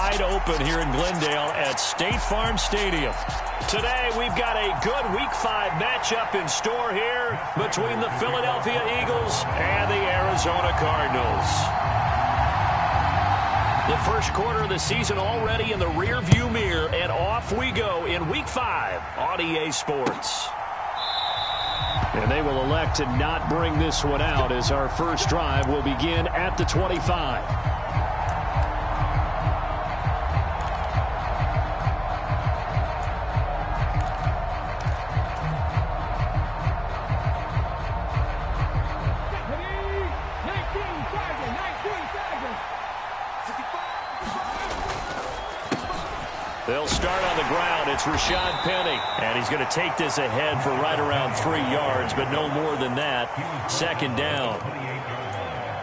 wide open here in Glendale at State Farm Stadium. Today, we've got a good Week 5 matchup in store here between the Philadelphia Eagles and the Arizona Cardinals. The first quarter of the season already in the rearview mirror, and off we go in Week 5 on EA Sports. And they will elect to not bring this one out as our first drive will begin at the 25. They'll start on the ground. It's Rashad Penny. And he's going to take this ahead for right around 3 yards, but no more than that. Second down.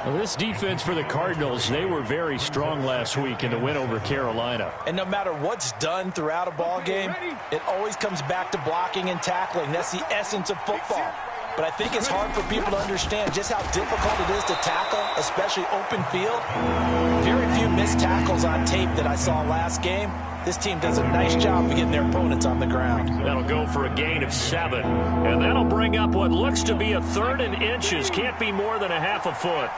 Well, this defense for the Cardinals, they were very strong last week in the win over Carolina. And no matter what's done throughout a ball game, it always comes back to blocking and tackling. That's the essence of football. But I think it's hard for people to understand just how difficult it is to tackle, especially open field. Very few missed tackles on tape that I saw last game. This team does a nice job of getting their opponents on the ground. That'll go for a gain of 7. And that'll bring up what looks to be a 3rd and inches. Can't be more than a half a foot.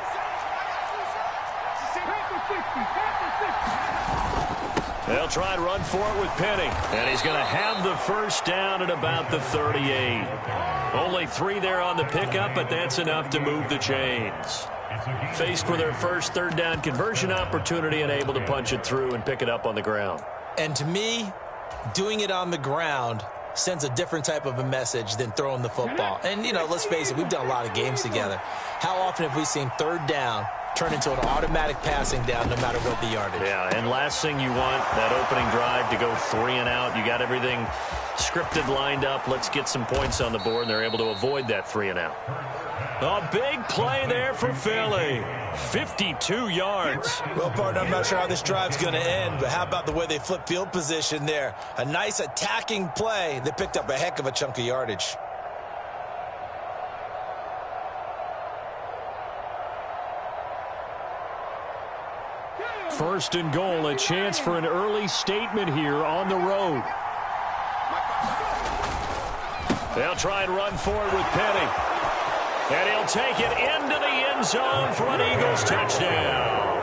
They'll try and run for it with Penny. And he's going to have the first down at about the 38. Only 3 there on the pickup, but that's enough to move the chains. Faced with their first 3rd down conversion opportunity and able to punch it through and pick it up on the ground. And to me, doing it on the ground sends a different type of a message than throwing the football. And, you know, let's face it, we've done a lot of games together. How often have we seen 3rd down turn into an automatic passing down no matter what the yardage? Yeah, and last thing you want, that opening drive to go 3 and out. You got everything scripted, lined up. Let's get some points on the board, and they're able to avoid that 3 and out. A big play there for Philly. 52 yards. Well, partner, I'm not sure how this drive's going to end, but how about the way they flip field position there? A nice attacking play. They picked up a heck of a chunk of yardage. First and goal, a chance for an early statement here on the road. They'll try and run forward with Penny. And he'll take it into the end zone for an Eagles touchdown.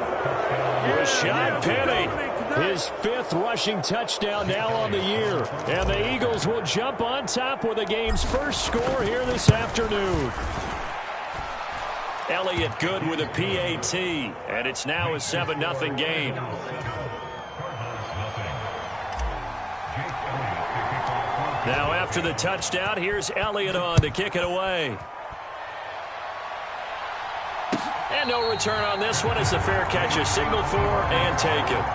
Rashad Penny, his 5th rushing touchdown now on the year. And the Eagles will jump on top with the game's first score here this afternoon. Elliott good with a PAT, and it's now a 7-0 game. Now after the touchdown, here's Elliott on to kick it away. And no return on this one. It's a fair catch, a signal for, and take it.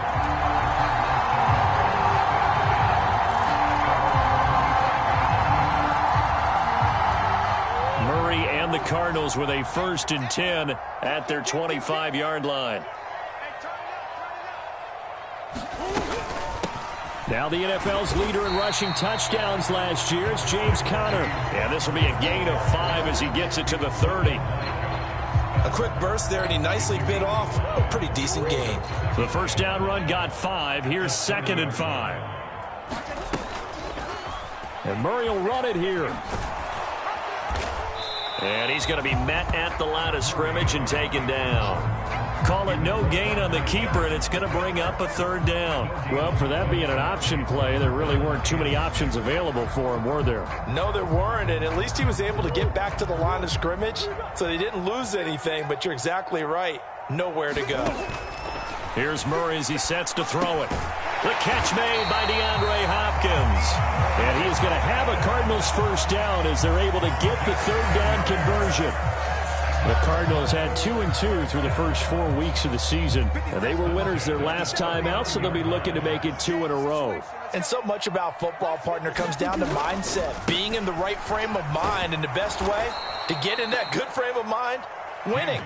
Murray and the Cardinals with a 1st and 10 at their 25-yard line. Now the NFL's leader in rushing touchdowns last year is James Conner. And this will be a gain of 5 as he gets it to the 30. A quick burst there, and he nicely bit off a pretty decent gain. The first down run got 5. Here's 2nd and 5. And Murray will run it here. And he's going to be met at the line of scrimmage and taken down. Call it no gain on the keeper, and it's going to bring up a 3rd down. Well, for that being an option play, there really weren't too many options available for him, were there? No, there weren't, and at least he was able to get back to the line of scrimmage, so they didn't lose anything, but you're exactly right. Nowhere to go. Here's Murray as he sets to throw it. The catch made by DeAndre Hopkins. And he is going to have a Cardinals first down as they're able to get the 3rd down conversion. The Cardinals had 2-2 through the first 4 weeks of the season. And they were winners their last time out, so they'll be looking to make it 2 in a row. And so much about football, partner, comes down to mindset. Being in the right frame of mind, and the best way to get in that good frame of mind, winning.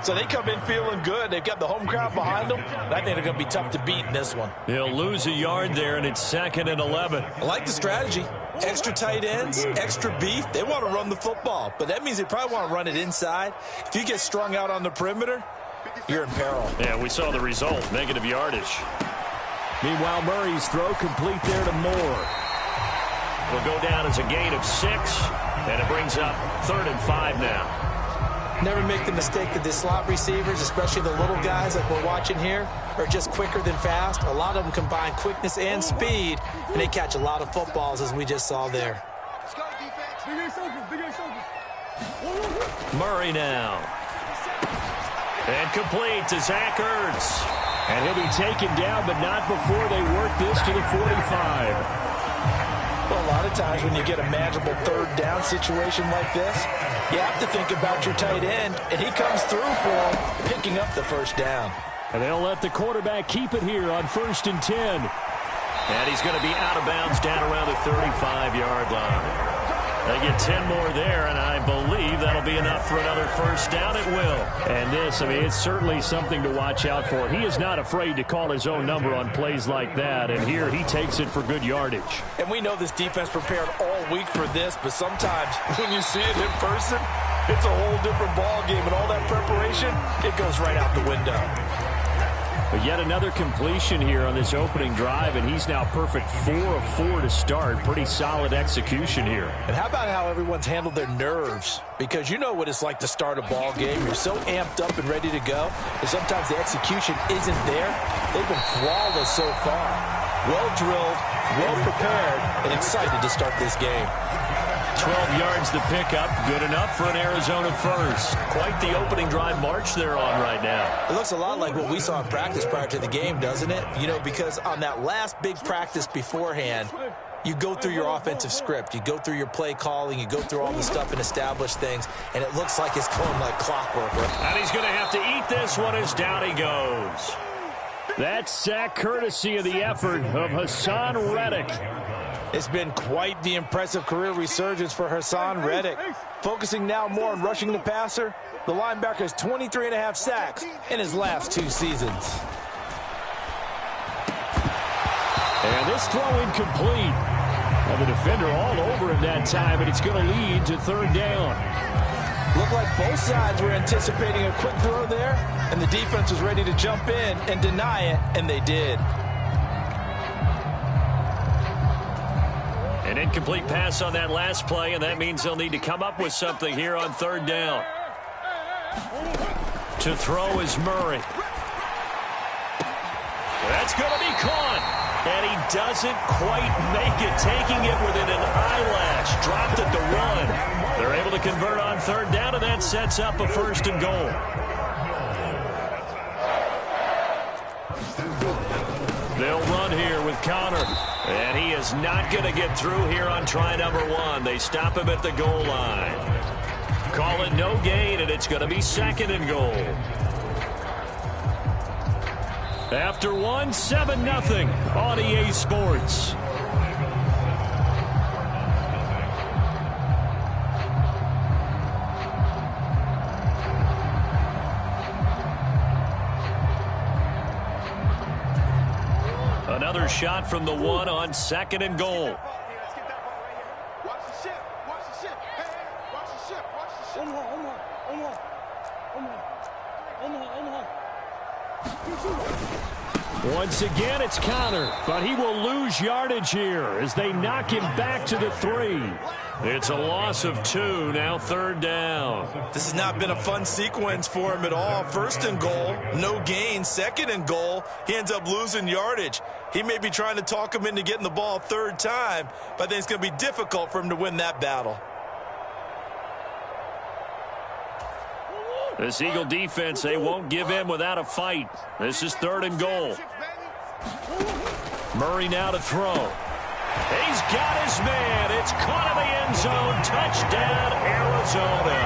So they come in feeling good. They've got the home crowd behind them. And I think they're going to be tough to beat in this one. They'll lose a yard there, and it's 2nd and 11. I like the strategy. Extra tight ends, extra beef. They want to run the football, but that means they probably want to run it inside. If you get strung out on the perimeter, you're in peril. Yeah, we saw the result, negative yardage. Meanwhile, Murray's throw complete there to Moore. It'll go down as a gain of 6, and it brings up 3rd and 5 now. Never make the mistake that the slot receivers, especially the little guys like we're watching here, are just quicker than fast. A lot of them combine quickness and speed, and they catch a lot of footballs, as we just saw there. Murray now. And complete to Zach Ertz. And he'll be taken down, but not before they work this to the 45. Well, a lot of times when you get a manageable 3rd down situation like this, you have to think about your tight end, and he comes through for him, picking up the 1st down. And they'll let the quarterback keep it here on 1st and 10. And he's going to be out of bounds down around the 35-yard line. They get 10 more there, and I believe that'll be enough for another 1st down. It will. And this, I mean, it's certainly something to watch out for. He is not afraid to call his own number on plays like that, and here he takes it for good yardage. And we know this defense prepared all week for this, but sometimes when you see it in person, it's a whole different ball game, and all that preparation, it goes right out the window. But yet another completion here on this opening drive, and he's now perfect 4 of 4 to start. Pretty solid execution here. And how about how everyone's handled their nerves? Because you know what it's like to start a ball game. You're so amped up and ready to go, and sometimes the execution isn't there. They've been flawless so far. Well drilled, well prepared, and excited to start this game. 12 yards to pick up. Good enough for an Arizona first. Quite the opening drive march they're on right now. It looks a lot like what we saw in practice prior to the game, doesn't it? You know, because on that last big practice beforehand, you go through your offensive script. You go through your play calling. You go through all the stuff and establish things, and it looks like it's going like clockwork. And he's going to have to eat this one as down he goes. That sack courtesy of the effort of Hassan Reddick. It's been quite the impressive career resurgence for Hassan Reddick. Focusing now more on rushing the passer, the linebacker has 23.5 sacks in his last 2 seasons. And this throw incomplete. And the defender all over him that time, and it's going to lead to 3rd down. Looked like both sides were anticipating a quick throw there, and the defense was ready to jump in and deny it, and they did. An incomplete pass on that last play, and that means they'll need to come up with something here on 3rd down. To throw is Murray. That's going to be caught. And he doesn't quite make it, taking it within an eyelash. Dropped at the 1. They're able to convert on 3rd down, and that sets up a 1st and goal. They'll run here with Connor. And he is not going to get through here on try number 1. They stop him at the goal line. Call it no gain, and it's going to be 2nd and goal. After 1, 7-0 on EA Sports. Another shot from the 1 on 2nd and goal. Once again, it's Connor, but he will lose yardage here as they knock him back to the 3. It's a loss of 2, now 3rd down. This has not been a fun sequence for him at all. 1st and goal, no gain. 2nd and goal, he ends up losing yardage. He may be trying to talk him into getting the ball a 3rd time, but I think it's going to be difficult for him to win that battle. This Eagle defense, they won't give in without a fight. This is 3rd and goal. Murray now to throw. He's got his man. It's caught in the end zone. Touchdown, Arizona.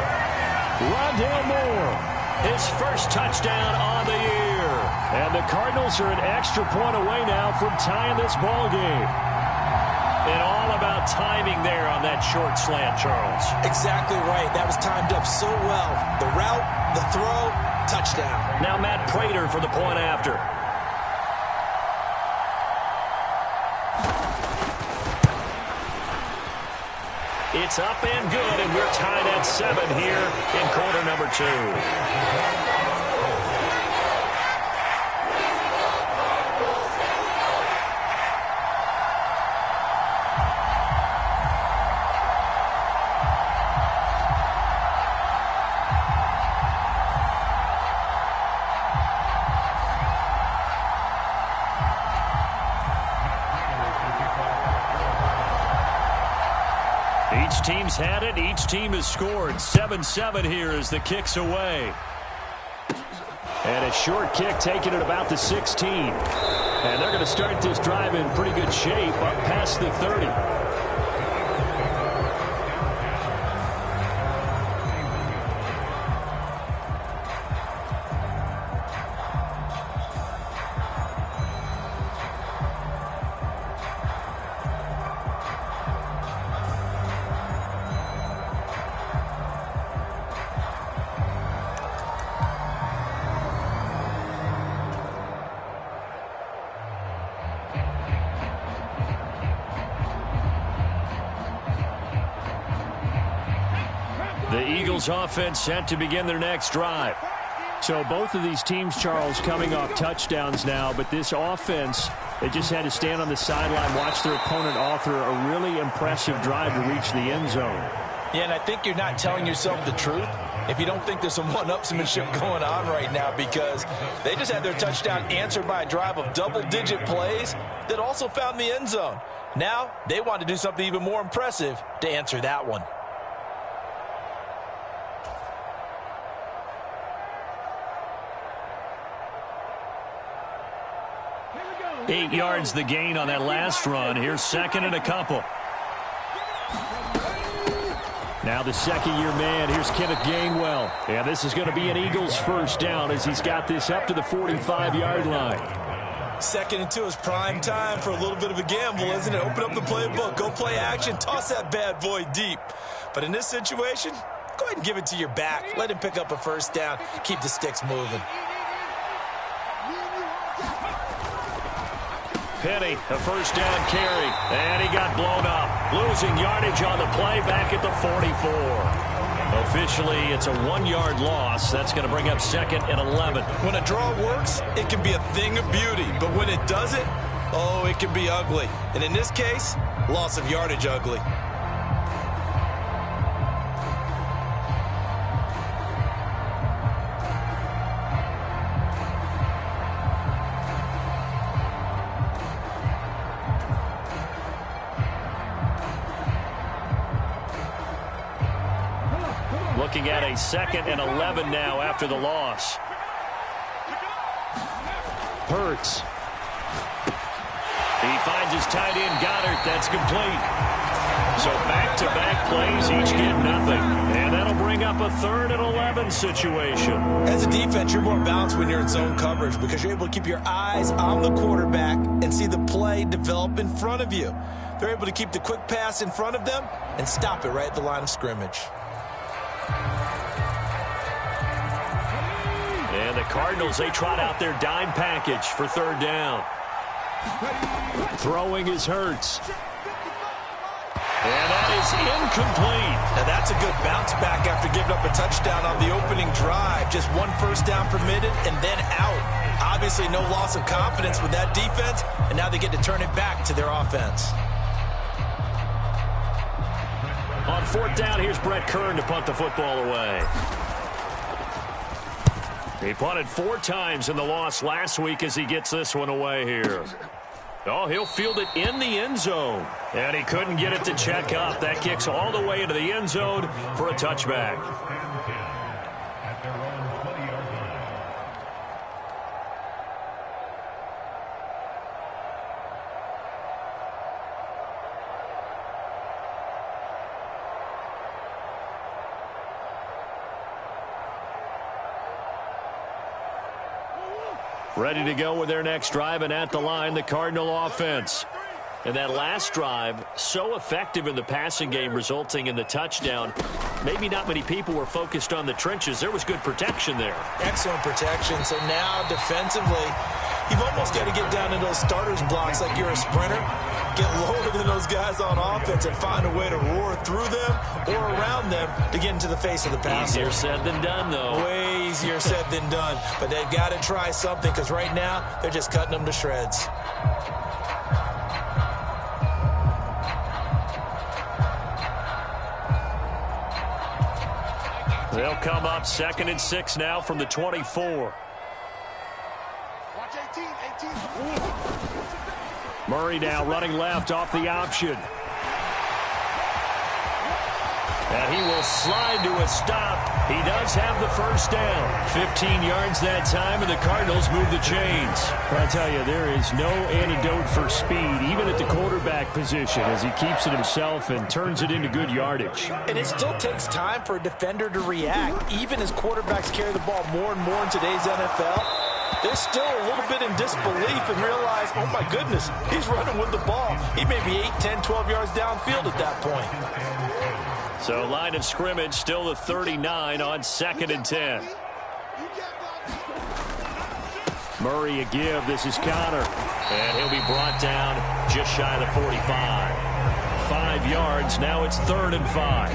Rondale Moore, his first touchdown on the year. And the Cardinals are an extra point away now from tying this ball game. And all about timing there on that short slant, Charles. Exactly right. That was timed up so well. The route, the throw, touchdown. Now Matt Prater for the point after. It's up and good, and we're tied at 7 here in quarter number 2. Each team's had it. Each team has scored. 7-7 here as the kick's away. And a short kick taken at about the 16. And they're going to start this drive in pretty good shape up past the 30. The Eagles offense set to begin their next drive. So both of these teams, Charles, coming off touchdowns now, but this offense, they just had to stand on the sideline, watch their opponent author a really impressive drive to reach the end zone. Yeah, and I think you're not telling yourself the truth if you don't think there's some one-upsmanship going on right now, because they just had their touchdown answered by a drive of double-digit plays that also found the end zone. Now they want to do something even more impressive to answer that one. 8 yards the gain on that last run. Here's second and a couple. Now the second-year man. Here's Kenneth Gainwell. And this is going to be an Eagles first down as he's got this up to the 45-yard line. Second and 2 is prime time for a little bit of a gamble, isn't it? Open up the playbook, go play action, toss that bad boy deep. But in this situation, go ahead and give it to your back. Let him pick up a first down. Keep the sticks moving. Penny, a first down carry, and he got blown up. Losing yardage on the play back at the 44. Officially, it's a 1-yard loss. That's going to bring up second and 11. When a draw works, it can be a thing of beauty. But when it doesn't, oh, it can be ugly. And in this case, loss of yardage ugly. Looking at a second and 11 now after the loss. Hurts. He finds his tight end, Goddard. That's complete. So back-to-back plays, each get nothing. And that'll bring up a third and 11 situation. As a defense, you're more balanced when you're in zone coverage because you're able to keep your eyes on the quarterback and see the play develop in front of you. They're able to keep the quick pass in front of them and stop it right at the line of scrimmage. And the Cardinals, they trot out their dime package for third down. Throwing is Hurts. And that is incomplete. Now that's a good bounce back after giving up a touchdown on the opening drive. Just one first down permitted and then out. Obviously no loss of confidence with that defense, and now they get to turn it back to their offense. On fourth down, here's Brett Kern to punt the football away. He punted 4 times in the loss last week as he gets this one away here. Oh, he'll field it in the end zone. And he couldn't get it to check up. That kicks all the way into the end zone for a touchback. Ready to go with their next drive, and at the line, the Cardinal offense. And that last drive, so effective in the passing game, resulting in the touchdown. Maybe not many people were focused on the trenches. There was good protection there. Excellent protection. So now, defensively, you've almost got to get down into those starters blocks like you're a sprinter. Get lower than those guys on offense and find a way to roar through them or around them to get into the face of the passer. Easier said than done, though. Way easier said than done. But they've got to try something because right now they're just cutting them to shreds. They'll come up 2nd and 6 now from the 24. Murray now running left off the option. And he will slide to a stop. He does have the first down. 15 yards that time, and the Cardinals move the chains. I'll tell you, there is no antidote for speed, even at the quarterback position, as he keeps it himself and turns it into good yardage. And it still takes time for a defender to react. Even as quarterbacks carry the ball more and more in today's NFL, they're still a little bit in disbelief and realize, oh my goodness, he's running with the ball. He may be 8, 10, 12 yards downfield at that point. So line of scrimmage still the 39 on 2nd and 10. Murray a give. This is Connor. And he'll be brought down just shy of the 45. 5 yards. Now it's 3rd and 5.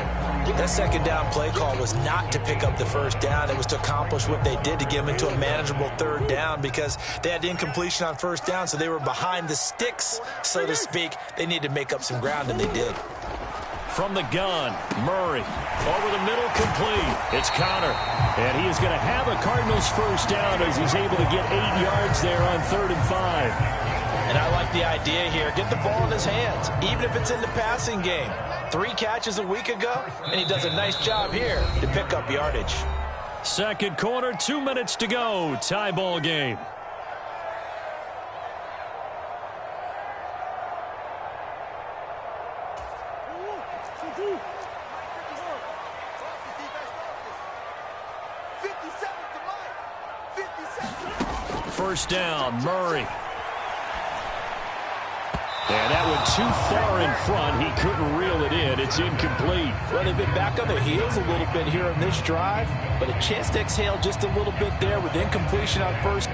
That second down play call was not to pick up the first down. It was to accomplish what they did to get them into a manageable 3rd down because they had incompletion on first down, so they were behind the sticks, so to speak. They needed to make up some ground, and they did. From the gun, Murray. Over the middle, complete. It's Connor. And he is going to have a Cardinals first down as he's able to get 8 yards there on 3rd and 5. And I like the idea here. Get the ball in his hands, even if it's in the passing game. 3 catches a week ago, and he does a nice job here to pick up yardage. Second quarter, 2 minutes to go. Tie ball game. First down, Murray. And that went too far in front. He couldn't reel it in. It's incomplete. Well, they've been back on their heels a little bit here on this drive, but a chance to exhale just a little bit there with incompletion on first.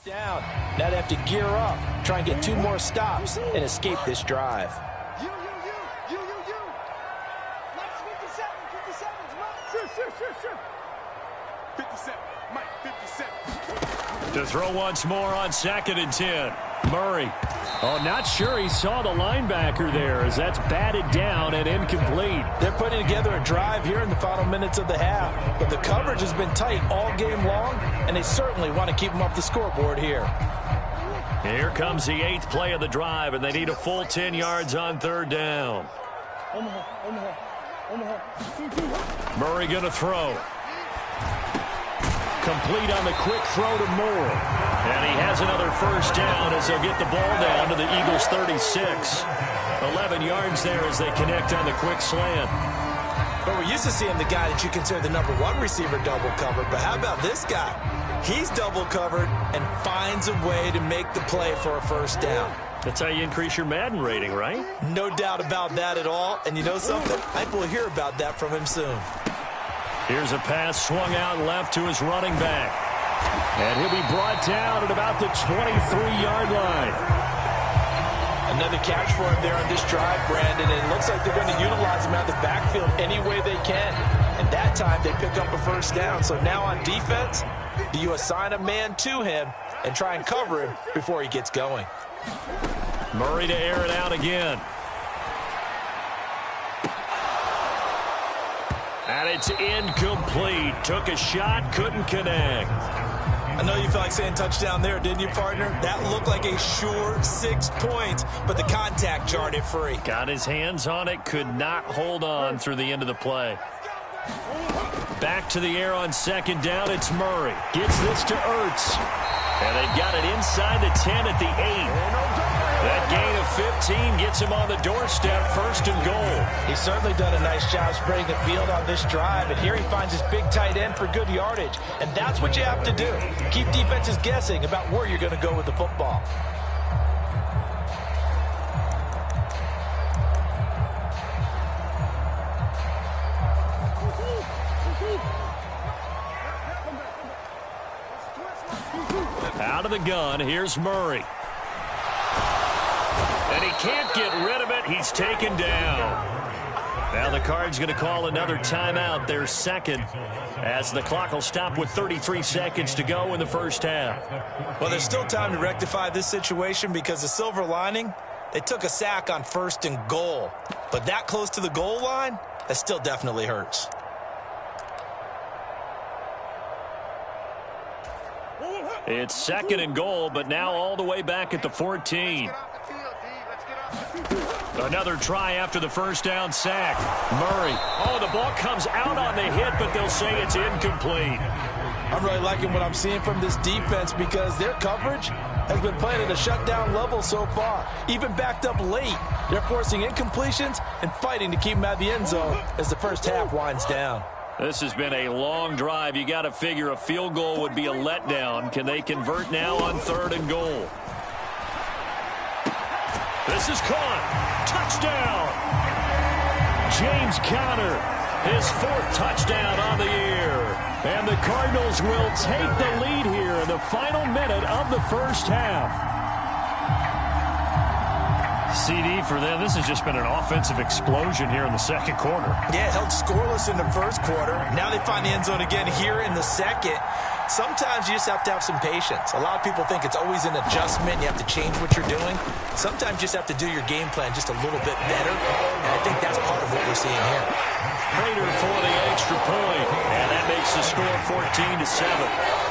Down. Now they have to gear up, try and get 2 more stops, and escape this drive. You. Mike's 57. 57's Mike. Sure. 57. Mike, 57. To throw once more on 2nd and 10. Murray. Oh, not sure he saw the linebacker there as that's batted down and incomplete. They're putting together a drive here in the final minutes of the half, but the coverage has been tight all game long, and they certainly want to keep them off the scoreboard here. Here comes the 8th play of the drive, and they need a full 10 yards on 3rd down. Murray going to throw. Complete on the quick throw to Moore. And he has another first down as they'll get the ball down to the Eagles' 36. 11 yards there as they connect on the quick slant. But we're used to seeing the guy that you consider the #1 receiver double covered. But how about this guy? He's double covered and finds a way to make the play for a first down. That's how you increase your Madden rating, right? No doubt about that at all. And you know something? I think we'll hear about that from him soon. Here's a pass swung out left to his running back. And he'll be brought down at about the 23-yard line. Another catch for him there on this drive, Brandon. And it looks like they're going to utilize him out of the backfield any way they can. And that time they pick up a first down. So now on defense, do you assign a man to him and try and cover him before he gets going? Murray to air it out again. And it's incomplete. Took a shot, couldn't connect. I know you felt like saying touchdown there, didn't you, partner? That looked like a sure 6 points, but the contact jarred it free. Got his hands on it, could not hold on through the end of the play. Back to the air on second down, it's Murray. Gets this to Ertz. And they've got it inside the 10 at the 8. That gain of 15 gets him on the doorstep, 1st and goal. He's certainly done a nice job spreading the field on this drive, and here he finds his big tight end for good yardage. And that's what you have to do. Keep defenses guessing about where you're going to go with the football. Out of the gun, here's Murray. And he can't get rid of it. He's taken down. Now the Cards going to call another timeout, their second, as the clock will stop with 33 seconds to go in the first half. Well, there's still time to rectify this situation because the silver lining, they took a sack on 1st and goal. But that close to the goal line, that still definitely hurts. It's 2nd and goal, but now all the way back at the 14. Another try after the first down sack. Murray. Oh, the ball comes out on the hit, but they'll say it's incomplete. I'm really liking what I'm seeing from this defense because their coverage has been playing at a shutdown level so far. Even backed up late, they're forcing incompletions and fighting to keep them out of the end zone as the first half winds down. This has been a long drive. You got to figure a field goal would be a letdown. Can they convert now on 3rd and goal? This is caught. Touchdown. James Conner, his 4th touchdown on the year. And the Cardinals will take the lead here in the final minute of the first half. CD for them. This has just been an offensive explosion here in the second quarter. Yeah, held scoreless in the first quarter. Now they find the end zone again here in the second. Sometimes you just have to have some patience. A lot of people think it's always an adjustment. You have to change what you're doing. Sometimes you just have to do your game plan just a little bit better. And I think that's part of what we're seeing here. Prater for the extra point. And that makes the score 14-7.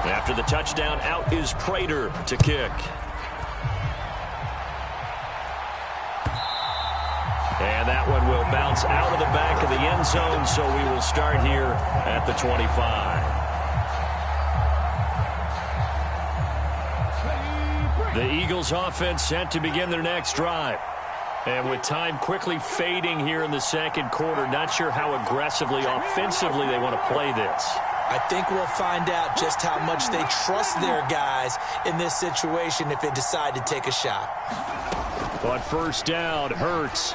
After the touchdown, out is Prater to kick. And that one will bounce out of the back of the end zone, so we will start here at the 25. The Eagles offense set to begin their next drive. And with time quickly fading here in the second quarter, not sure how aggressively, offensively they want to play this. I think we'll find out just how much they trust their guys in this situation if they decide to take a shot. But first down, Hurts.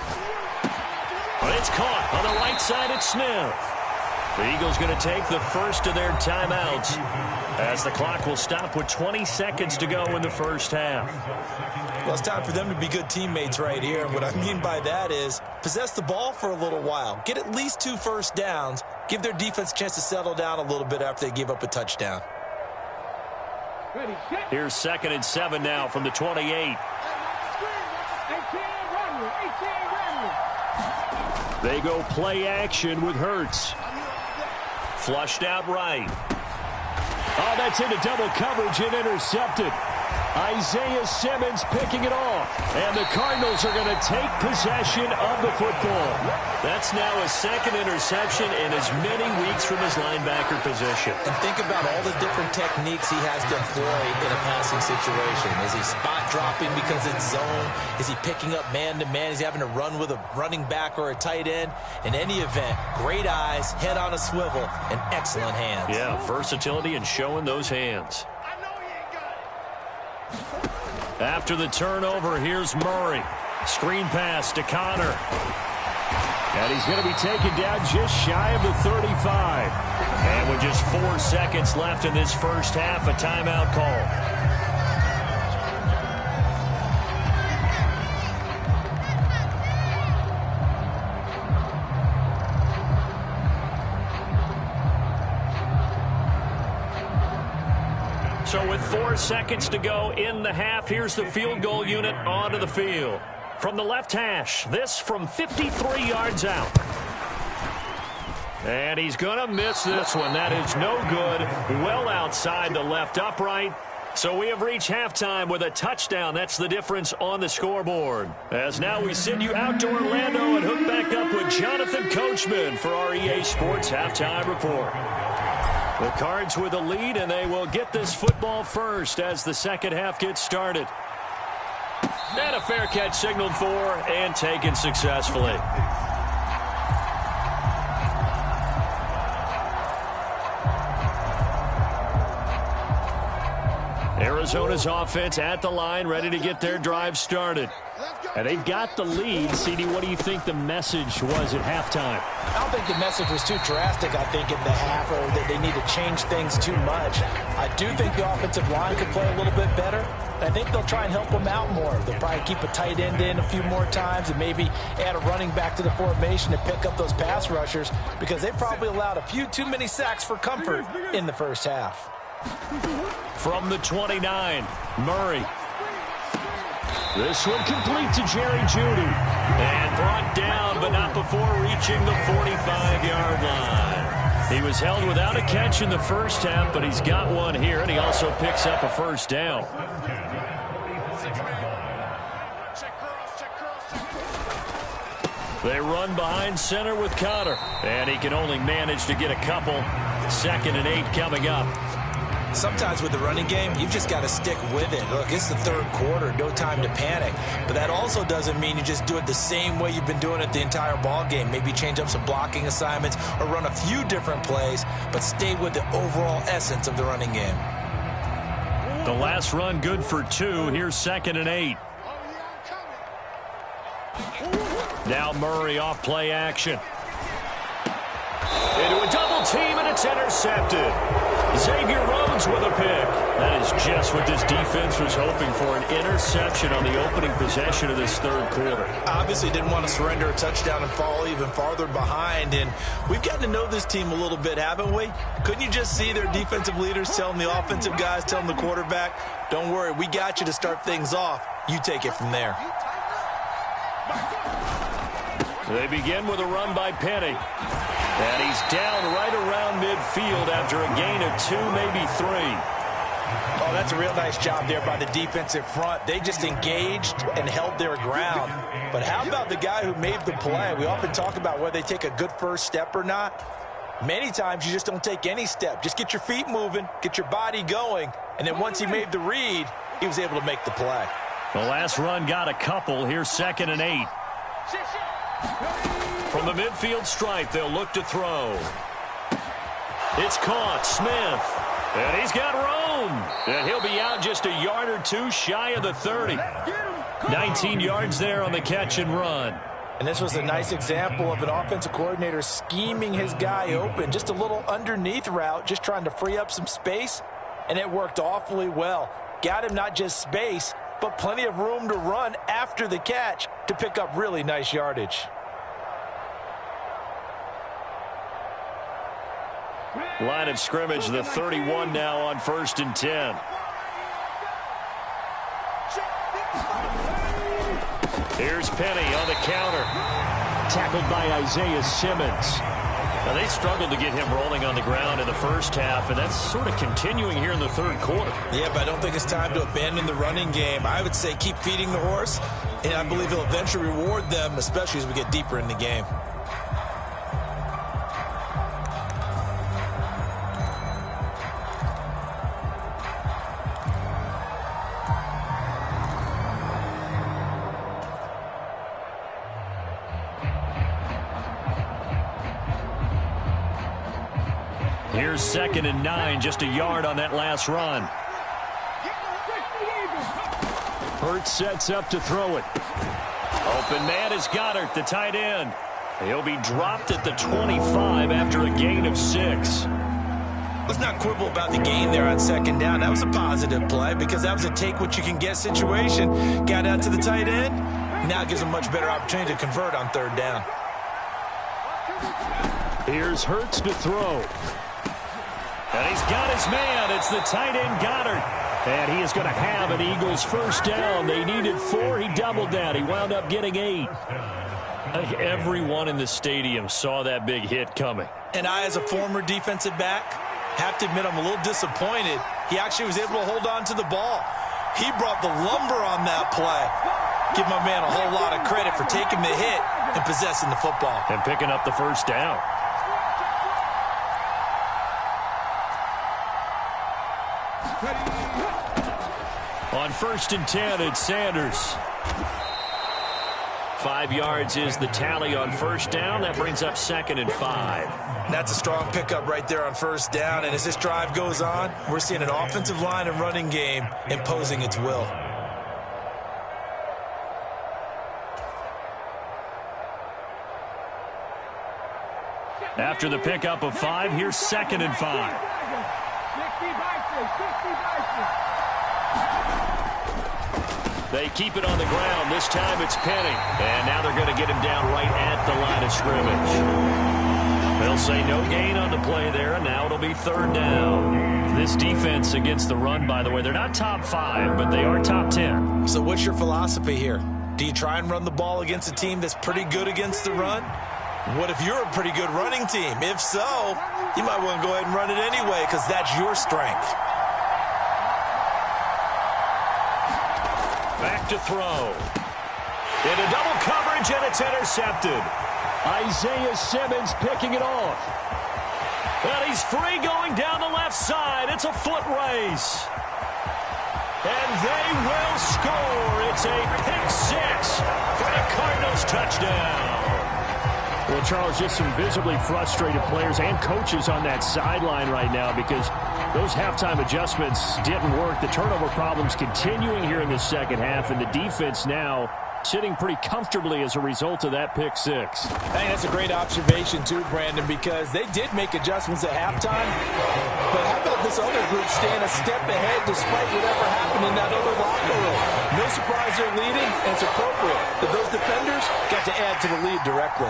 But it's caught on the right side at Smith. The Eagles going to take the first of their timeouts as the clock will stop with 20 seconds to go in the first half. Well, it's time for them to be good teammates right here. And what I mean by that is possess the ball for a little while. Get at least 2 first downs. Give their defense a chance to settle down a little bit after they give up a touchdown. Here's 2nd and 7 now from the 28. They go play action with Hurts. Flushed out right. Oh, that's into double coverage and intercepted. Isaiah Simmons picking it off. And the Cardinals are going to take possession of the football. That's now his 2nd interception in as many weeks from his linebacker position. And think about all the different techniques he has to employ in a passing situation. Is he spot dropping because it's zone? Is he picking up man-to-man? Is he having to run with a running back or a tight end? In any event, great eyes, head on a swivel, and excellent hands. Yeah, versatility and showing those hands. After the turnover, here's Murray. Screen pass to Conner. And he's going to be taken down just shy of the 35. And with just 4 seconds left in this first half, a timeout call. with 4 seconds to go in the half, here's the field goal unit onto the field. From the left hash, this from 53 yards out. And he's going to miss this one. That is no good. Well outside the left upright. So we have reached halftime with a touchdown. That's the difference on the scoreboard. As now we send you out to Orlando and hook back up with Jonathan Coachman for our EA Sports Halftime Report. The Cards with a lead, and they will get this football first as the second half gets started. And a fair catch signaled for and taken successfully. Arizona's offense at the line, ready to get their drive started. And they've got the lead. CD, what do you think the message was at halftime? I don't think the message was too drastic, I think, in the half, or that they need to change things too much. I do think the offensive line could play a little bit better. I think they'll try and help them out more. They'll probably keep a tight end in a few more times and maybe add a running back to the formation to pick up those pass rushers, because they probably allowed a few too many sacks for comfort in the first half. From the 29, Murray. This one complete to Jerry Jeudy. And brought down, but not before reaching the 45-yard line. He was held without a catch in the first half, but he's got one here, and he also picks up a first down. They run behind center with Connor, and he can only manage to get a couple. 2nd and 8 coming up. Sometimes with the running game, you've just got to stick with it. Look, it's the third quarter, no time to panic. But that also doesn't mean you just do it the same way you've been doing it the entire ball game. Maybe change up some blocking assignments or run a few different plays, but stay with the overall essence of the running game. The last run good for 2. Here's 2nd and 8. Now Murray off play action. Into a double team, and it's intercepted. Xavier Rhodes with a pick. That is just what this defense was hoping for, an interception on the opening possession of this third quarter. Obviously didn't want to surrender a touchdown and fall even farther behind, and we've gotten to know this team a little bit, haven't we? Couldn't you just see their defensive leaders telling the offensive guys, telling the quarterback, don't worry, we got you to start things off. You take it from there. They begin with a run by Penny. And he's down right around midfield after a gain of 2, maybe 3. Oh, that's a real nice job there by the defensive front. They just engaged and held their ground. But how about the guy who made the play? We often talk about whether they take a good first step or not. Many times you just don't take any step. Just get your feet moving, get your body going, and then once he made the read, he was able to make the play. The last run got a couple. Here's 2nd and 8. From the midfield stripe, they'll look to throw. It's caught. Smith. And he's got room. And he'll be out just a yard or 2 shy of the 30. 19 yards there on the catch and run. And this was a nice example of an offensive coordinator scheming his guy open. Just a little underneath route, just trying to free up some space. And it worked awfully well. Got him not just space, but plenty of room to run after the catch to pick up really nice yardage. Line of scrimmage, the 31 now on 1st and 10. Here's Penny on the counter. Tackled by Isaiah Simmons. Now, they struggled to get him rolling on the ground in the first half, and that's sort of continuing here in the third quarter. Yeah, but I don't think it's time to abandon the running game. I would say keep feeding the horse, and I believe he'll eventually reward them, especially as we get deeper in the game. Here's 2nd and 9, just a yard on that last run. Hurts sets up to throw it. Open man is Goddard, the tight end. He'll be dropped at the 25 after a gain of 6. Let's not quibble about the gain there on 2nd down. That was a positive play because that was a take-what-you-can-get situation. Got out to the tight end. Now gives a much better opportunity to convert on 3rd down. Here's Hurts to throw. And he's got his man. It's the tight end Goddard. And he is going to have an Eagles first down. They needed 4. He doubled that. He wound up getting 8. I think everyone in the stadium saw that big hit coming. And I, as a former defensive back, have to admit I'm a little disappointed. He actually was able to hold on to the ball. He brought the lumber on that play. Give my man a whole lot of credit for taking the hit and possessing the football. And picking up the first down. On 1st and 10, it's Sanders. 5 yards is the tally on first down. That brings up 2nd and 5. That's a strong pickup right there on first down. And as this drive goes on, we're seeing an offensive line and running game imposing its will. After the pickup of 5, here's 2nd and 5. They keep it on the ground. This time it's Penny. And now they're going to get him down right at the line of scrimmage. They'll say no gain on the play there, and now it'll be 3rd down. This defense against the run, by the way, they're not top 5, but they are top 10. So what's your philosophy here? Do you try and run the ball against a team that's pretty good against the run? What if you're a pretty good running team? If so, you might want to go ahead and run it anyway because that's your strength. Back to throw. Into double coverage, and it's intercepted. Isaiah Simmons picking it off. And he's free going down the left side. It's a foot race. And they will score. It's a pick 6 for the Cardinals touchdown. Well, Charles, just some visibly frustrated players and coaches on that sideline right now because those halftime adjustments didn't work. The turnover problems continuing here in the second half, and the defense now sitting pretty comfortably as a result of that pick 6. I think that's a great observation too, Brandon, because they did make adjustments at halftime. But how about this other group staying a step ahead despite whatever happened in that other locker room? No surprise they're leading, and it's appropriate that those defenders got to add to the lead directly.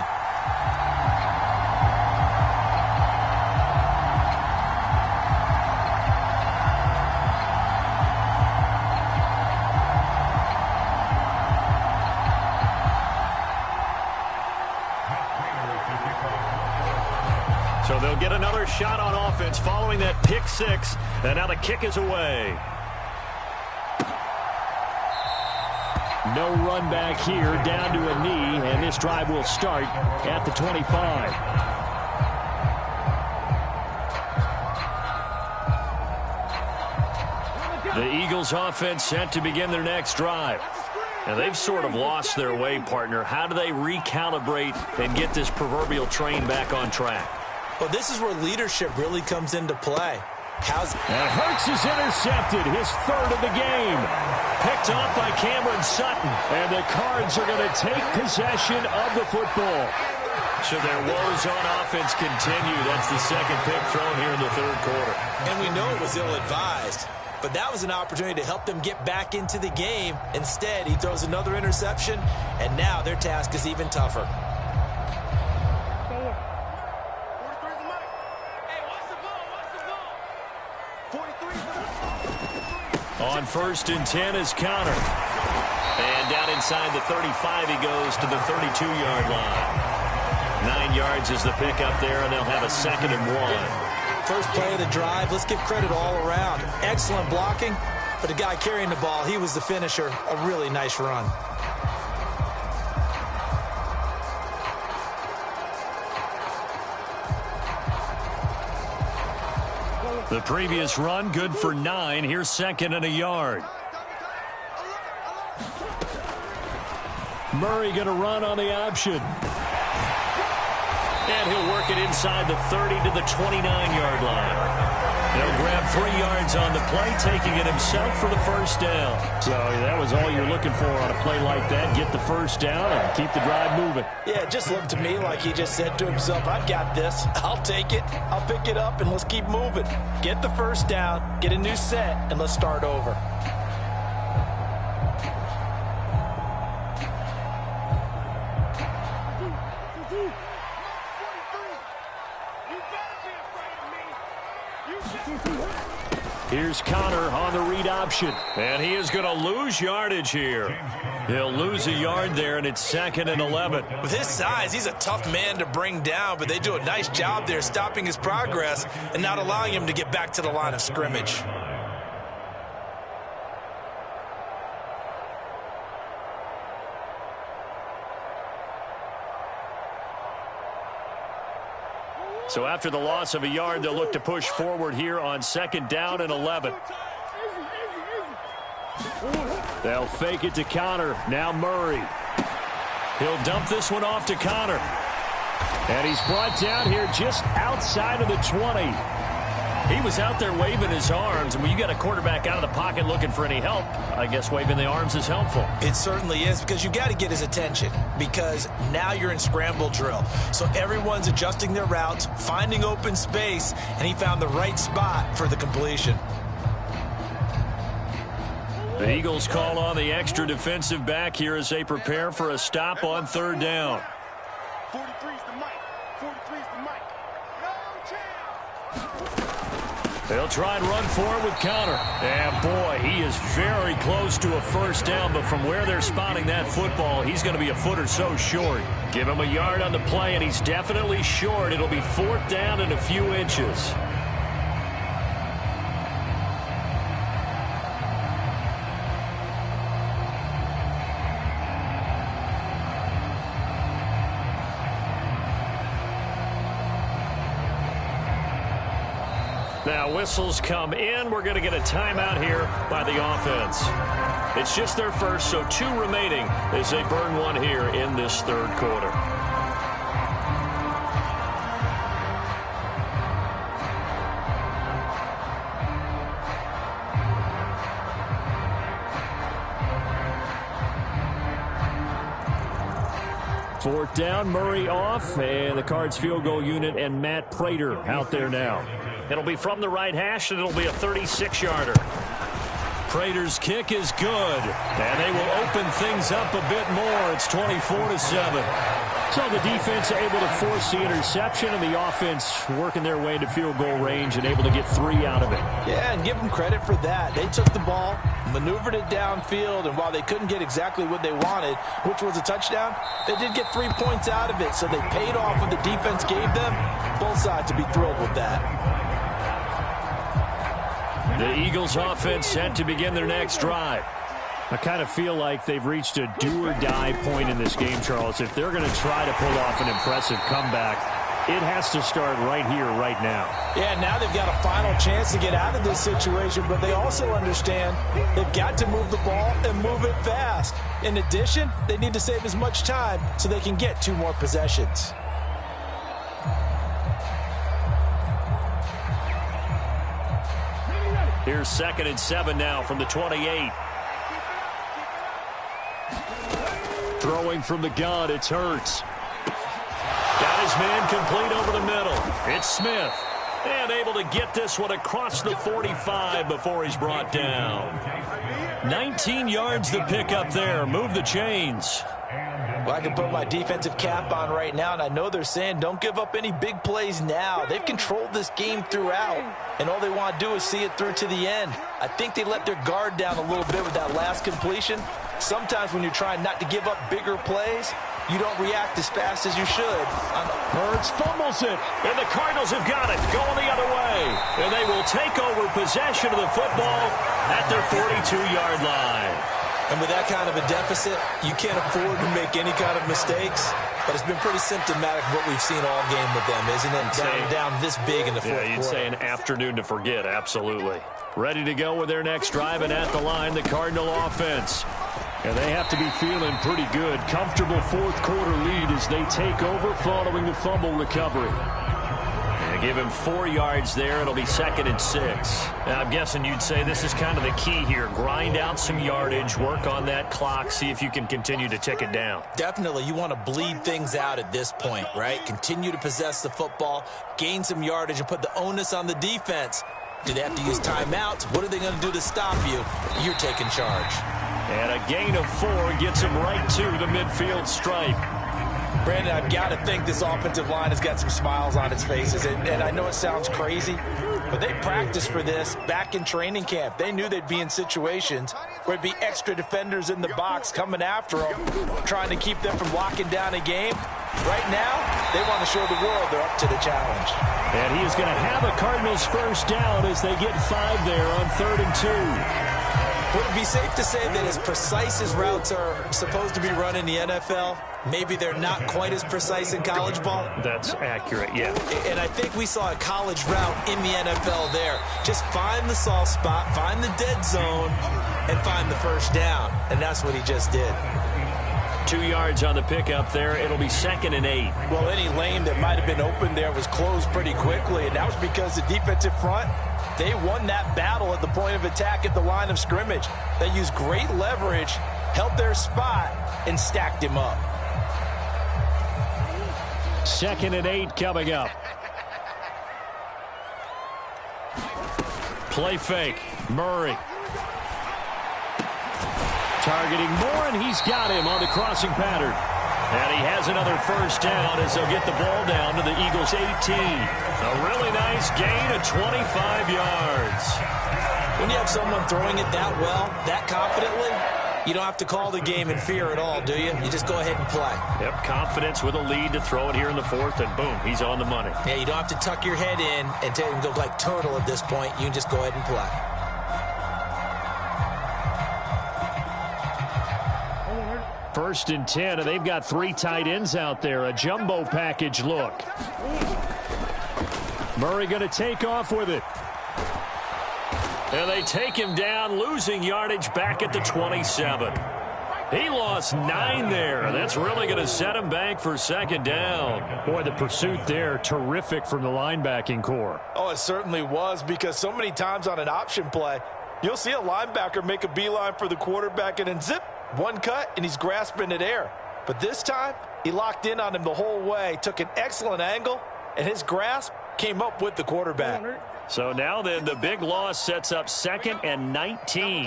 So they'll get another shot on offense following that pick 6, and now the kick is away. No run back here, down to a knee, and this drive will start at the 25. The Eagles offense set to begin their next drive. And they've sort of lost their way, partner. How do they recalibrate and get this proverbial train back on track? Well, this is where leadership really comes into play. And Hurts is intercepted, his 3rd of the game. Picked off by Cameron Sutton. And the Cards are going to take possession of the football. So their woes on offense continue. That's the 2nd pick thrown here in the 3rd quarter. And we know it was ill-advised. But that was an opportunity to help them get back into the game. Instead, he throws another interception, and now their task is even tougher. On 1st and 10 is Conner. And down inside the 35, he goes to the 32-yard line. 9 yards is the pickup there, and they'll have a 2nd and 1. First play of the drive, let's give credit all around. Excellent blocking, but the guy carrying the ball, he was the finisher. A really nice run. The previous run, good for 9. Here's 2nd and a yard. Murray going to run on the option. And he'll work it inside the 30 to the 29-yard line. He'll grab 3 yards on the play, taking it himself for the first down. So that was all you're looking for on a play like that. Get the first down and keep the drive moving. Yeah, it just looked to me like he just said to himself, I've got this. I'll take it. I'll pick it up, and let's keep moving. Get the first down, get a new set, and let's start over. Here's Connor on the read option. And he is going to lose yardage here. He'll lose a yard there, and it's 2nd and 11. With his size, he's a tough man to bring down, but they do a nice job there stopping his progress and not allowing him to get back to the line of scrimmage. So after the loss of a yard, they'll look to push forward here on 2nd down and 11. They'll fake it to Connor. Now Murray. He'll dump this one off to Connor. And he's brought down here just outside of the 20. He was out there waving his arms. And when you got a quarterback out of the pocket looking for any help, I guess waving the arms is helpful. It certainly is, because you got to get his attention, because now you're in scramble drill. So everyone's adjusting their routes, finding open space, and he found the right spot for the completion. The Eagles call on the extra defensive back here as they prepare for a stop on 3rd down. 43's the mic. 43's the mic. No chance. They'll try and run forward with Connor. And boy, he is very close to a 1st down, but from where they're spotting that football, he's going to be a foot or so short. Give him a yard on the play, and he's definitely short. It'll be 4th down and a few inches. Now whistles come in. We're going to get a timeout here by the offense. It's just their first, so 2 remaining as they burn one here in this 3rd quarter. Fourth down, Murray off, and the Cards field goal unit and Matt Prater out there now. It'll be from the right hash, and it'll be a 36-yarder. Prater's kick is good, and they will open things up a bit more. It's 24-7. So the defense able to force the interception, and the offense working their way into field goal range and able to get 3 out of it. Yeah, and give them credit for that. They took the ball, maneuvered it downfield, and while they couldn't get exactly what they wanted, which was a touchdown, they did get 3 points out of it, so they paid off what the defense gave them. Both sides to be thrilled with that. The Eagles offense set to begin their next drive. I kind of feel like they've reached a do-or-die point in this game, Charles. If they're going to try to pull off an impressive comeback, it has to start right here, right now. Yeah, now they've got a final chance to get out of this situation, but they also understand they've got to move the ball and move it fast. In addition, they need to save as much time so they can get 2 more possessions. Here's 2nd and 7 now from the 28. Throwing from the gun, it's Hurts. Got his man complete over the middle. It's Smith. And able to get this one across the 45 before he's brought down. 19 yards to pick up there. Move the chains. Well, I can put my defensive cap on right now, and I know they're saying don't give up any big plays now. They've controlled this game throughout, and all they want to do is see it through to the end. I think they let their guard down a little bit with that last completion. Sometimes when you're trying not to give up bigger plays, you don't react as fast as you should. Hurts fumbles it, and the Cardinals have got it, going the other way. And they will take over possession of the football at their 42-yard line. And with that kind of a deficit, you can't afford to make any kind of mistakes. But it's been pretty symptomatic of what we've seen all game with them, isn't it? Down this big in the fourth quarter. Yeah, you'd say an afternoon to forget, absolutely. Ready to go with their next drive, and at the line, the Cardinal offense. And they have to be feeling pretty good. Comfortable fourth quarter lead as they take over following the fumble recovery. And give him 4 yards there. It'll be 2nd and 6. Now, I'm guessing you'd say this is kind of the key here. Grind out some yardage, work on that clock, see if you can continue to tick it down. Definitely. You want to bleed things out at this point, right? Continue to possess the football, gain some yardage, and put the onus on the defense. Do they have to use timeouts? What are they going to do to stop you? You're taking charge. And a gain of 4 gets him right to the midfield stripe. Brandon, I've got to think this offensive line has got some smiles on its faces. And I know it sounds crazy, But they practiced for this back in training camp. They knew they'd be in situations where it'd be extra defenders in the box coming after them, trying to keep them from locking down a game. Right now, they want to show the world they're up to the challenge. And he is going to have a Cardinals first down as they get 5 there on 3rd and 2. Would it be safe to say that as precise as routes are supposed to be run in the NFL, maybe they're not quite as precise in college ball? That's accurate, yeah. And I think we saw a college route in the NFL there. Just find the soft spot, find the dead zone, and find the first down. And that's what he just did. 2 yards on the pickup there. It'll be 2nd and 8. Well, any lane that might have been open there was closed pretty quickly, and that was because the defensive front, they won that battle at the point of attack at the line of scrimmage. They used great leverage, held their spot, and stacked him up. 2nd and 8 coming up. Play fake. Murray. Targeting Moore, and he's got him on the crossing pattern. And he has another first down as they'll get the ball down to the Eagles' 18. A really nice gain of 25 yards. When you have someone throwing it that well, that confidently, you don't have to call the game in fear at all, do you? You just go ahead and play. Yep, confidence with a lead to throw it here in the 4th, and boom, he's on the money. Yeah, you don't have to tuck your head in and go like turtle at this point. You can just go ahead and play. 1st and 10, and they've got 3 tight ends out there. A jumbo package look. Murray going to take off with it. And they take him down, losing yardage back at the 27. He lost 9 there. That's really going to set him back for 2nd down. Boy, the pursuit there, terrific from the linebacking core. Oh, it certainly was, because so many times on an option play, you'll see a linebacker make a beeline for the quarterback and then zip, one cut, and he's grasping at air. But this time, he locked in on him the whole way, took an excellent angle, and his grasp came up with the quarterback. So now then, the big loss sets up 2nd and 19.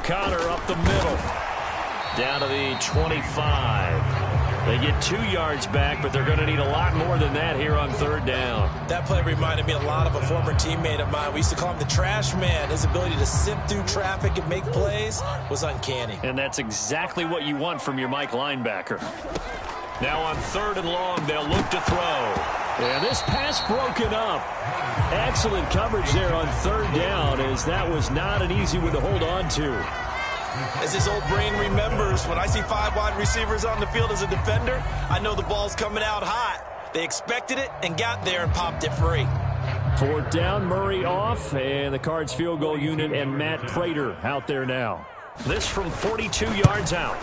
Connor up the middle. Down to the 25. They get 2 yards back, but they're going to need a lot more than that here on 3rd down. That play reminded me a lot of a former teammate of mine. We used to call him the trash man. His ability to sift through traffic and make plays was uncanny. And that's exactly what you want from your Mike linebacker. Now on 3rd and long, they'll look to throw. Yeah, this pass broken up. Excellent coverage there on 3rd down, as that was not an easy one to hold on to. As his old brain remembers, when I see 5 wide receivers on the field as a defender, I know the ball's coming out hot. They expected it and got there and popped it free. 4th down, Murray off, and the Cards field goal unit and Matt Prater out there now. This from 42 yards out.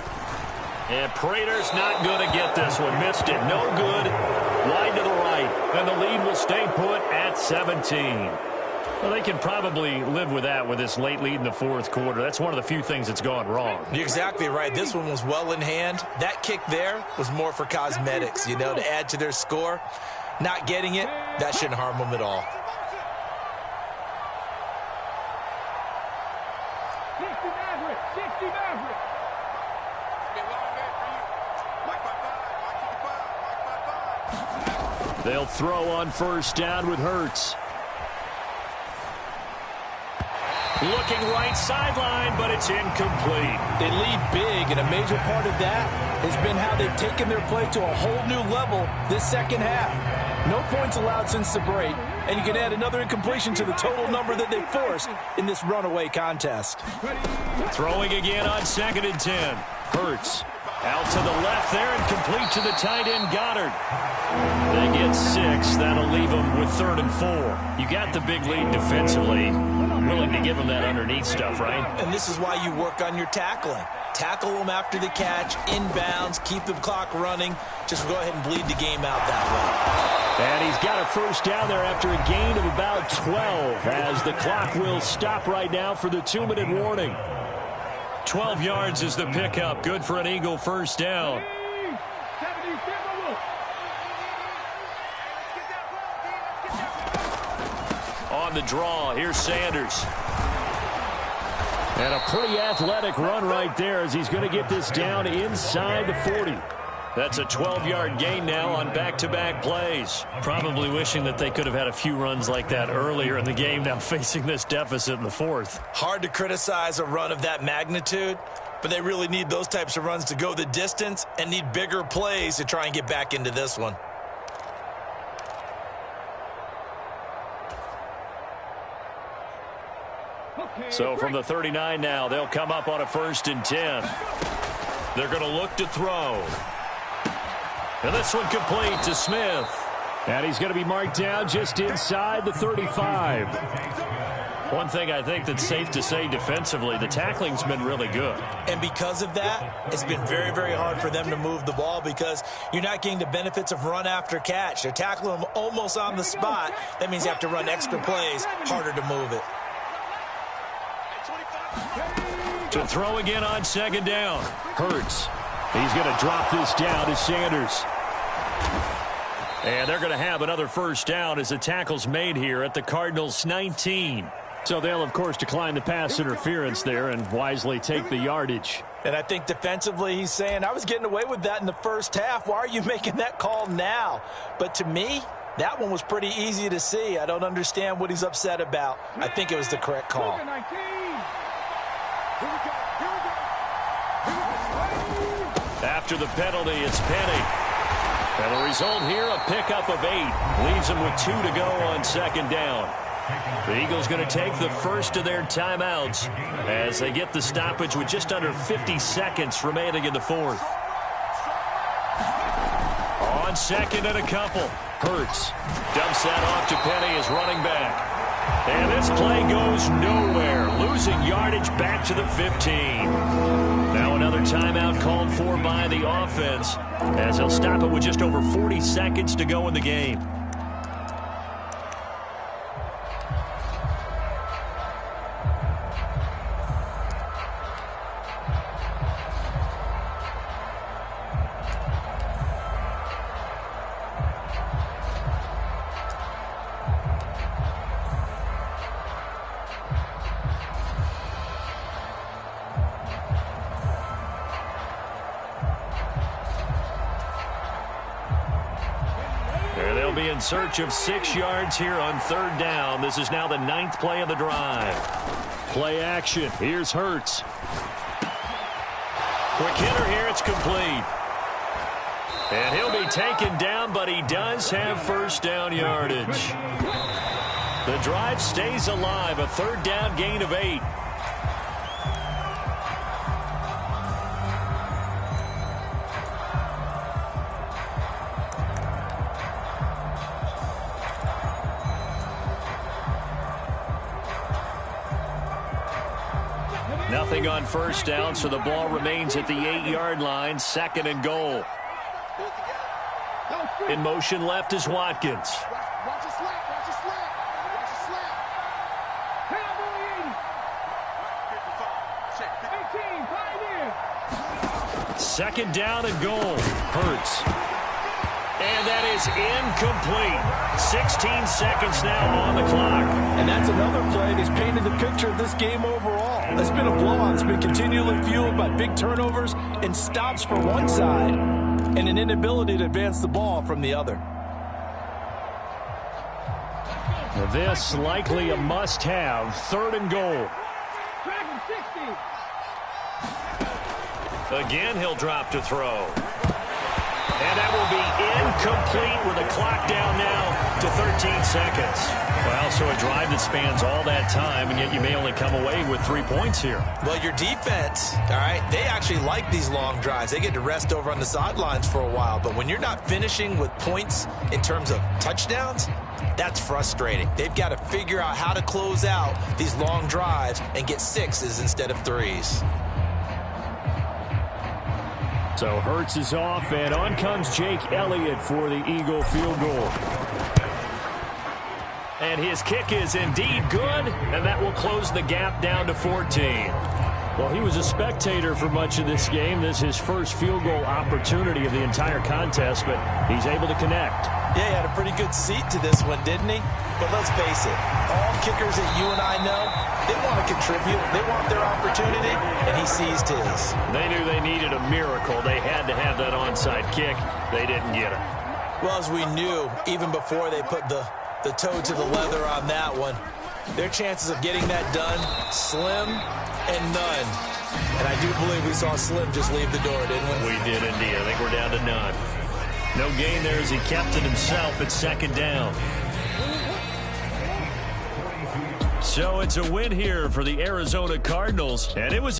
And Prater's not going to get this one. Missed it. No good. Wide to the right. And the lead will stay put at 17. Well, they can probably live with that with this late lead in the 4th quarter. That's one of the few things that's gone wrong. You're exactly right. This one was well in hand. That kick there was more for cosmetics, you know, to add to their score. Not getting it, that shouldn't harm them at all. They'll throw on 1st down with Hurts. Looking right sideline, but it's incomplete. They lead big, and a major part of that has been how they've taken their play to a whole new level this 2nd half. No points allowed since the break, and you can add another incompletion to the total number that they forced in this runaway contest. Throwing again on 2nd and 10. Hurts out to the left there and complete to the tight end Goddard. They get 6. That'll leave them with 3rd and 4. You got the big lead defensively. Willing to give them that underneath stuff, right? And this is why you work on your tackling. Tackle them after the catch, inbounds, keep the clock running. Just go ahead and bleed the game out that way. And he's got a first down there after a gain of about 12, as the clock will stop right now for the 2-minute warning. 12 yards is the pickup. Good for an Eagle first down. On the draw, here's Sanders. And a pretty athletic run right there as he's going to get this down inside the 40. That's a 12-yard gain now on back-to-back plays. Probably wishing that they could have had a few runs like that earlier in the game, now facing this deficit in the fourth. Hard to criticize a run of that magnitude, but they really need those types of runs to go the distance and need bigger plays to try and get back into this one. So from the 39 now, they'll come up on a 1st and 10. They're going to look to throw. And this one complete to Smith. And he's going to be marked down just inside the 35. One thing I think that's safe to say defensively, the tackling's been really good. And because of that, it's been very, very hard for them to move the ball because you're not getting the benefits of run after catch. They're tackling them almost on the spot. That means you have to run extra plays, harder to move it. To throw again on 2nd down. Hurts. He's going to drop this down to Sanders. And they're going to have another 1st down as the tackle's made here at the Cardinals' 19. So they'll, of course, decline the pass interference there and wisely take the yardage. And I think defensively he's saying, I was getting away with that in the first half. Why are you making that call now? But to me, that one was pretty easy to see. I don't understand what he's upset about. I think it was the correct call. After the penalty, it's Penny. And the result here, a pickup of 8. Leaves them with 2 to go on 2nd down. The Eagles going to take the first of their timeouts as they get the stoppage with just under 50 seconds remaining in the 4th. On 2nd and a couple. Hurts dumps that off to Penny as running back. And this play goes nowhere. Losing yardage back to the 15. Now another timeout called for by the offense as they'll stop it with just over 40 seconds to go in the game. In search of 6 yards here on 3rd down. This is now the 9th play of the drive. Play action. Here's Hurts. Quick hitter here. It's complete. And he'll be taken down, but he does have 1st down yardage. The drive stays alive. A 3rd down gain of 8. Nothing on 1st down, so the ball remains at the 8-yard line. 2nd and goal. In motion left is Watkins. Watch your slap, watch your slap, watch your slap. Hit on the 80. 2nd down and goal. Hurts. And that is incomplete. 16 seconds now on the clock. And that's another play that's painted the picture of this game overall. It's been a blowout. It's been continually fueled by big turnovers and stops for one side and an inability to advance the ball from the other. This likely a must-have. 3rd and goal. Again, he'll drop to throw. And that will be incomplete with the clock down now to 13 seconds. Well, so a drive that spans all that time, and yet you may only come away with 3 points here. Well, your defense, all right, they actually like these long drives. They get to rest over on the sidelines for a while. But when you're not finishing with points in terms of touchdowns, that's frustrating. They've got to figure out how to close out these long drives and get 6s instead of 3s. So Hurts is off, and on comes Jake Elliott for the Eagle field goal. And his kick is indeed good, and that will close the gap down to 14. Well, he was a spectator for much of this game. This is his first field goal opportunity of the entire contest, but he's able to connect. Yeah, he had a pretty good seat to this one, didn't he? But let's face it, all kickers that you and I know They want to contribute. They want their opportunity, and he seized his. They knew they needed a miracle. They had to have that onside kick. They didn't get it. Well, as we knew, even before they put the toe to the leather on that one, their chances of getting that done, slim and none. And I do believe we saw Slim just leave the door, didn't we? We did indeed. I think we're down to none. No gain there as he kept it himself at second down. So it's a win here for the Arizona Cardinals, and it was